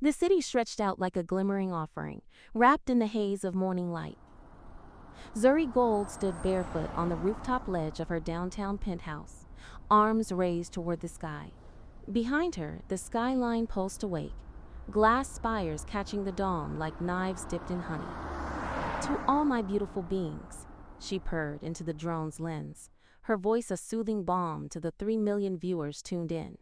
The city stretched out like a glimmering offering, wrapped in the haze of morning light. Zuri Gold stood barefoot on the rooftop ledge of her downtown penthouse, arms raised toward the sky. Behind her, the skyline pulsed awake, glass spires catching the dawn like knives dipped in honey. "To all my beautiful beings," she purred into the drone's lens, her voice a soothing balm to the 3 million viewers tuned in.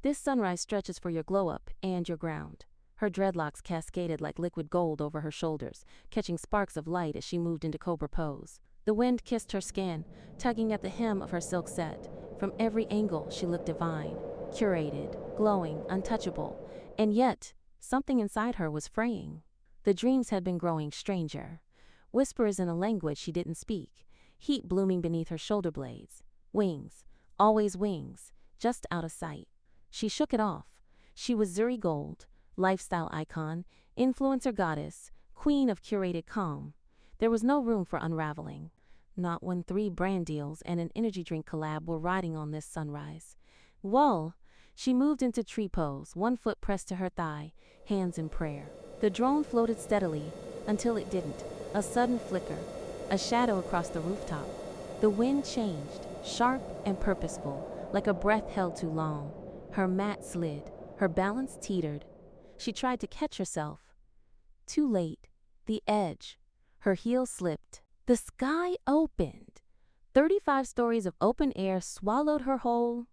"This sunrise stretches for your glow-up and your ground." Her dreadlocks cascaded like liquid gold over her shoulders, catching sparks of light as she moved into cobra pose. The wind kissed her skin, tugging at the hem of her silk set. From every angle, she looked divine, curated, glowing, untouchable, and yet something inside her was fraying. The dreams had been growing stranger. Whispers in a language she didn't speak, heat blooming beneath her shoulder blades. Wings, always wings, just out of sight. She shook it off. She was Zuri Gold, lifestyle icon, influencer goddess, queen of curated calm. There was no room for unraveling. Not when 3 brand deals and an energy drink collab were riding on this sunrise. Well, she moved into tree pose, one foot pressed to her thigh, hands in prayer. The drone floated steadily until it didn't. A sudden flicker, a shadow across the rooftop. The wind changed, sharp and purposeful, like a breath held too long. Her mat slid, her balance teetered. She tried to catch herself. Too late. The edge. Her heel slipped. The sky opened. 35 stories of open air swallowed her whole.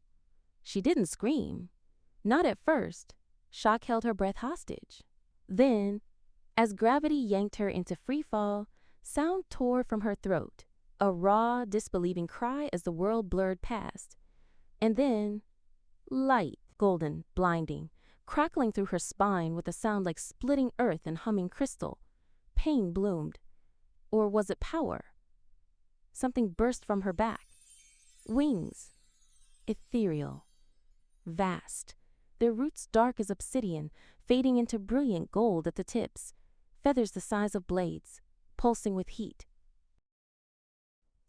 She didn't scream. Not at first. Shock held her breath hostage. Then, as gravity yanked her into freefall, sound tore from her throat. A raw, disbelieving cry as the world blurred past. And then, light, golden, blinding, crackling through her spine with a sound like splitting earth and humming crystal. Pain bloomed. Or was it power? Something burst from her back. Wings. Ethereal. Vast. Their roots dark as obsidian, fading into brilliant gold at the tips. Feathers the size of blades, pulsing with heat.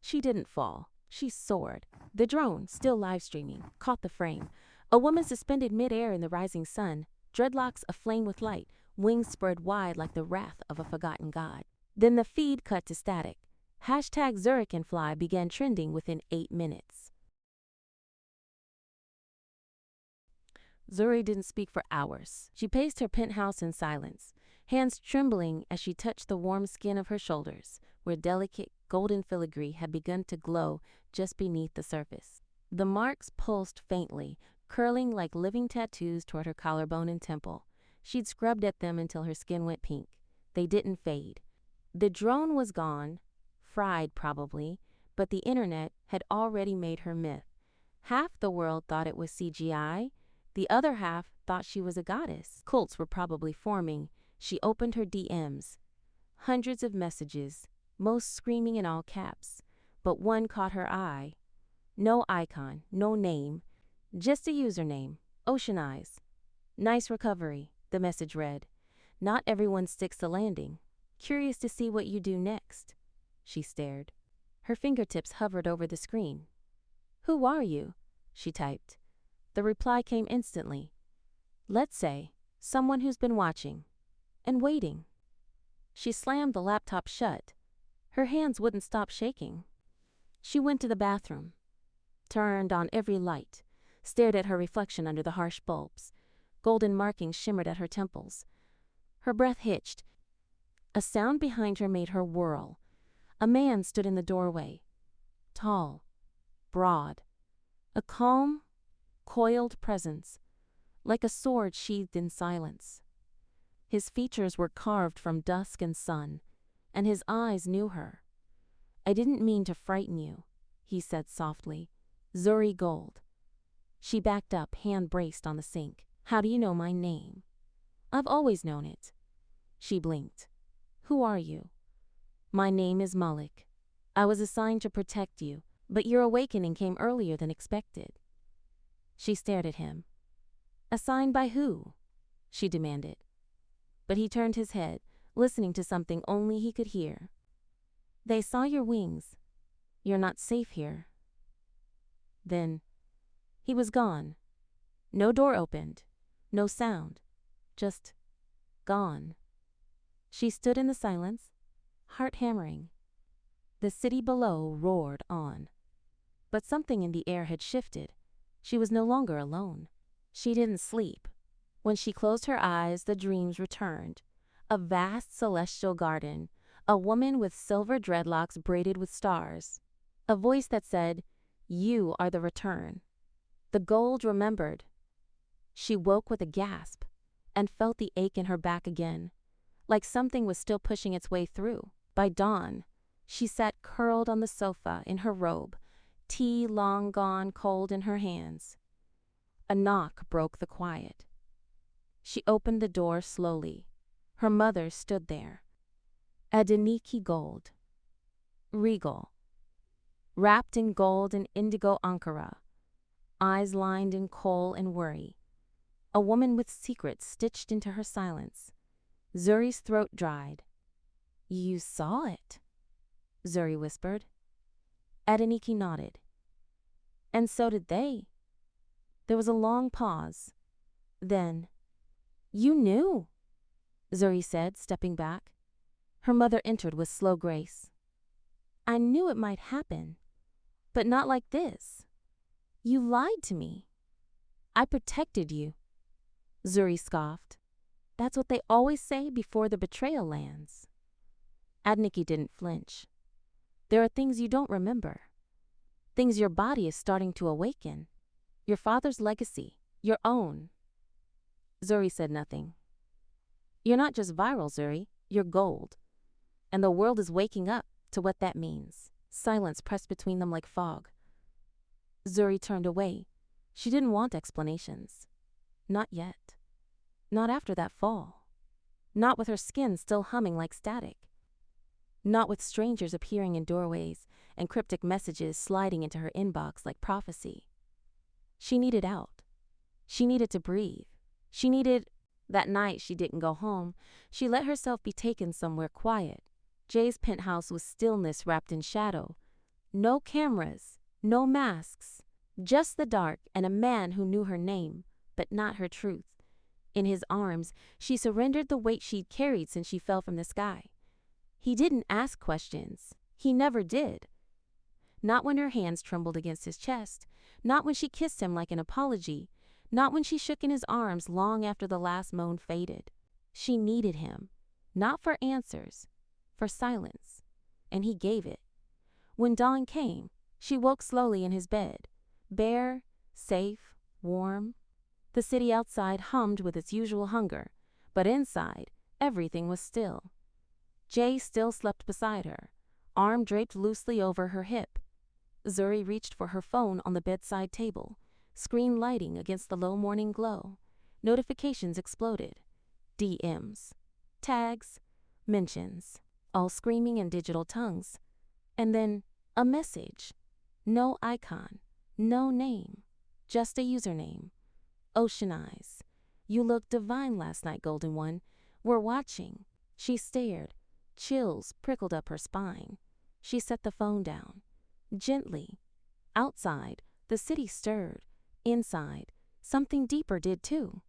She didn't fall. She soared. The drone, still live streaming, caught the frame. A woman suspended midair in the rising sun, dreadlocks aflame with light, wings spread wide like the wrath of a forgotten god. Then the feed cut to static. Hashtag #ZuriCanFly began trending within 8 minutes. Zuri didn't speak for hours. She paced her penthouse in silence, hands trembling as she touched the warm skin of her shoulders, where delicate golden filigree had begun to glow just beneath the surface. The marks pulsed faintly, curling like living tattoos toward her collarbone and temple. She'd scrubbed at them until her skin went pink. They didn't fade. The drone was gone, fried probably, but the internet had already made her myth. Half the world thought it was CGI, the other half thought she was a goddess. Cults were probably forming. She opened her DMs. Hundreds of messages, most screaming in all caps, but one caught her eye. No icon, no name, just a username, Ocean Eyes. "Nice recovery," the message read. "Not everyone sticks the landing. Curious to see what you do next." She stared. Her fingertips hovered over the screen. "Who are you?" she typed. The reply came instantly. "Let's say, someone who's been watching and waiting." She slammed the laptop shut. Her hands wouldn't stop shaking. She went to the bathroom, turned on every light, stared at her reflection under the harsh bulbs. Golden markings shimmered at her temples. Her breath hitched. A sound behind her made her whirl. A man stood in the doorway. Tall, broad, a calm, coiled presence, like a sword sheathed in silence. His features were carved from dusk and sun, and his eyes knew her. "I didn't mean to frighten you," he said softly. "Zuri Gold." She backed up, hand braced on the sink. "How do you know my name?" "I've always known it." She blinked. "Who are you?" "My name is Malik. I was assigned to protect you, but your awakening came earlier than expected." She stared at him. "Assigned by who?" she demanded. But he turned his head, listening to something only he could hear. "They saw your wings. You're not safe here." Then he was gone. No door opened, no sound, just gone. She stood in the silence, heart hammering. The city below roared on. But something in the air had shifted. She was no longer alone. She didn't sleep. When she closed her eyes, the dreams returned. A vast celestial garden, a woman with silver dreadlocks braided with stars. A voice that said, "You are the return." The gold remembered. She woke with a gasp and felt the ache in her back again, like something was still pushing its way through. By dawn, she sat curled on the sofa in her robe, tea long gone cold in her hands. A knock broke the quiet. She opened the door slowly. Her mother stood there. Adeniki gold. Regal. Wrapped in gold and indigo ankara. Eyes lined in kohl and worry. A woman with secrets stitched into her silence. Zuri's throat dried. "You saw it," Zuri whispered. Adeniki nodded. "And so did they." There was a long pause. Then, "You knew," Zuri said, stepping back. Her mother entered with slow grace. "I knew it might happen, but not like this. You lied to me. I protected you." Zuri scoffed. "That's what they always say before the betrayal lands." Adeniki didn't flinch. "There are things you don't remember. Things your body is starting to awaken. Your father's legacy, your own." Zuri said nothing. "You're not just viral, Zuri. You're gold. And the world is waking up to what that means." Silence pressed between them like fog. Zuri turned away. She didn't want explanations. Not yet. Not after that fall. Not with her skin still humming like static. Not with strangers appearing in doorways and cryptic messages sliding into her inbox like prophecy. She needed out. She needed to breathe. She needed... That night she didn't go home. She let herself be taken somewhere quiet. Jay's penthouse was stillness wrapped in shadow. No cameras, no masks, just the dark and a man who knew her name, but not her truth. In his arms, she surrendered the weight she'd carried since she fell from the sky. He didn't ask questions. He never did. Not when her hands trembled against his chest, not when she kissed him like an apology, not when she shook in his arms long after the last moan faded. She needed him, not for answers, for silence, and he gave it. When dawn came, she woke slowly in his bed, bare, safe, warm. The city outside hummed with its usual hunger, but inside, everything was still. Jay still slept beside her, arm draped loosely over her hip. Zuri reached for her phone on the bedside table, screen lighting against the low morning glow. Notifications exploded. DMs, tags, mentions, all screaming in digital tongues. And then a message. No icon, no name, just a username. "Ocean eyes. You looked divine last night, Golden One. We're watching." She stared. Chills prickled up her spine. She set the phone down. Gently. Outside, the city stirred. Inside, something deeper did too.